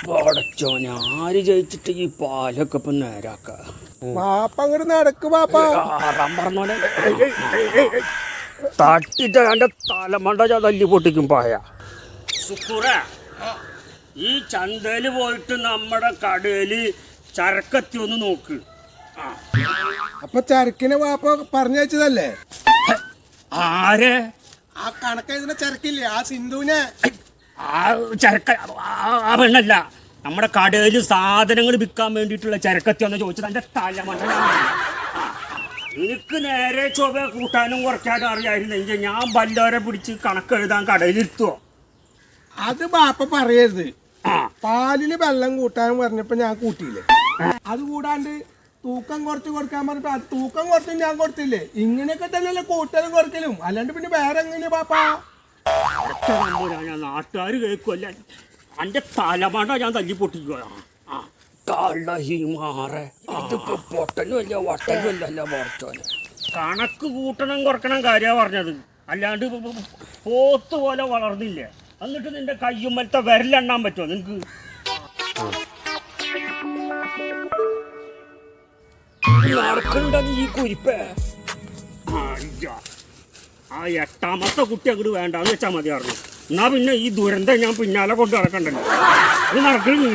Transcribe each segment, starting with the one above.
പടച്ചോനെ ആര് ജയിച്ചിട്ട് ഈ പാലൊക്കെ ഇപ്പൊ നേരാക്ക പാപ്പ അങ്ങോട്ട് നടക്ക് പാപ്പ. പറഞ്ഞോലെ തട്ടിട്ട് എന്റെ തലമണ്ട തല്ലി പൊട്ടിക്കും പായ. സുക്കൂറ, ഈ ചന്തയില് പോയിട്ട് നമ്മുടെ കടയില് ചരക്കെത്തി ഒന്ന് നോക്ക്. അപ്പൊ ചരക്കിനെ പാപ്പ പറഞ്ഞയച്ചതല്ലേ? ആരെ? ആ കണക്കെഴുതുന്ന ചരക്കില്ലേ, ആ സിന്ധുവിനെ. ആ ചരക്ക ആ പെണ്ണല്ല, നമ്മുടെ കടയിൽ സാധനങ്ങൾ വിൽക്കാൻ വേണ്ടിയിട്ടുള്ള ചരക്കത്തി എന്ന് ചോദിച്ചത് എന്റെ തലമണ്ട. എനിക്ക് നേരെ ചൊവ്വ കൂട്ടാനും കുറയ്ക്കാനും അറിയായിരുന്നെങ്കിൽ ഞാൻ വല്ലവരെ പിടിച്ച് കണക്കെഴുതാൻ കടയിലിരുത്തുവോ? അത് ബാപ്പ പറയരുത്. പാലില് വെള്ളം കൂട്ടാൻ പറഞ്ഞപ്പോ ഞാൻ കൂട്ടിയില്ലേ. അത് കൂടാണ്ട് തൂക്കം കുറച്ച് കൊടുക്കാൻ പറഞ്ഞപ്പോ അത് തൂക്കം കുറച്ചും ഞാൻ കൊടുത്തില്ലേ. ഇങ്ങനെയൊക്കെ തന്നെയല്ലേ കൂട്ടലും കുറയ്ക്കലും, അല്ലാണ്ട് പിന്നെ വേറെ എങ്ങനെയാ പാപ്പ? നാട്ടുകാർ കേൾക്കുമല്ല, എന്റെ തലമണ്ട ഞാൻ തല്ലി പൊട്ടിക്കുക. കണക്ക് കൂട്ടണം കുറക്കണം കാര്യമാണ് പറഞ്ഞത്, അല്ലാണ്ട് പോത്ത് പോലെ വളർന്നില്ലേ. എന്നിട്ട് നിന്റെ കയ്യുമ്മലത്തെ വിരലെണ്ണാൻ പറ്റുമോ നിനക്ക്? നടക്കണ്ട ഈ കുരിപ്പേ. ആ എട്ടാമത്തെ കുട്ടി അങ്ങോട്ട് വേണ്ടാന്ന് വെച്ചാൽ മതിയായിരുന്നു. എന്നാ പിന്നെ ഈ ദുരന്തം ഞാൻ പിന്നാലെ കൊണ്ട് നടക്കണ്ടല്ലോ. ഇത് നടക്കുന്നു.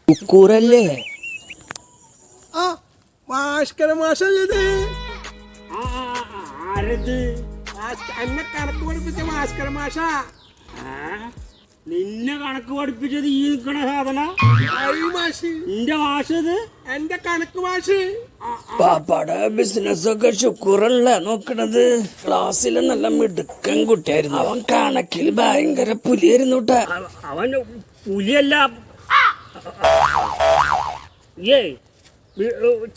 കുക്കൂറല്ലേ? ആ ഭാസ്കര മാഷല്ലേ എന്നെ കണക്ക് പഠിപ്പിച്ച ഭാസ്കര മാഷ. നിന്നെ കണക്ക് പഠിപ്പിച്ചത് ഈ നിൽക്കണ സാധന എന്റെ മാഷത് എന്റെ കണക്ക് മാഷ്. പാപ്പാടെ ബിസിനസ് ഒക്കെ ഷുക്കൂറല്ലേ നോക്കണത്. ക്ലാസ്സിൽ നല്ല മിടുക്കൻ കുട്ടിയായിരുന്നു. അവൻ കണക്കിൽ ഭയങ്കര പുലിയായിരുന്നു കേട്ടാ. അവൻ പുലിയല്ല. ഏ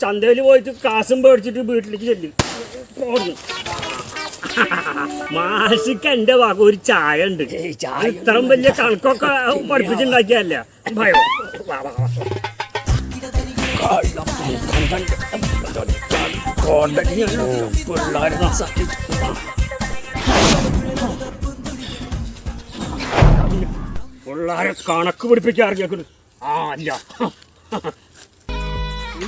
ചന്തയിൽ പോയിട്ട് കാശും പേടിച്ചിട്ട് വീട്ടിലേക്ക് ചെല്ലും. മാഷിക്ക് എന്റെ വക ഒരു ചായ ഉണ്ട്. ഇത്രയും വലിയ കണക്കൊക്കെ പഠിപ്പിച്ചുണ്ടാക്കിയല്ല ഭയം. പിള്ളേരെ കണക്ക് പിടിപ്പിക്കാൻ അറിയാക്കുന്നു. ആ അല്ല,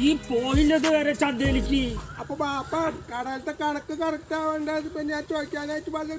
ഈ പോയില്ലത് വരെ ചന്തയിലേക്ക്. അപ്പൊ ബാപ്പ കടലത്തെ കണക്ക് കറക്റ്റ് ആവേണ്ടത് ഞാൻ ചോദിക്കാനായിട്ട് പറഞ്ഞു.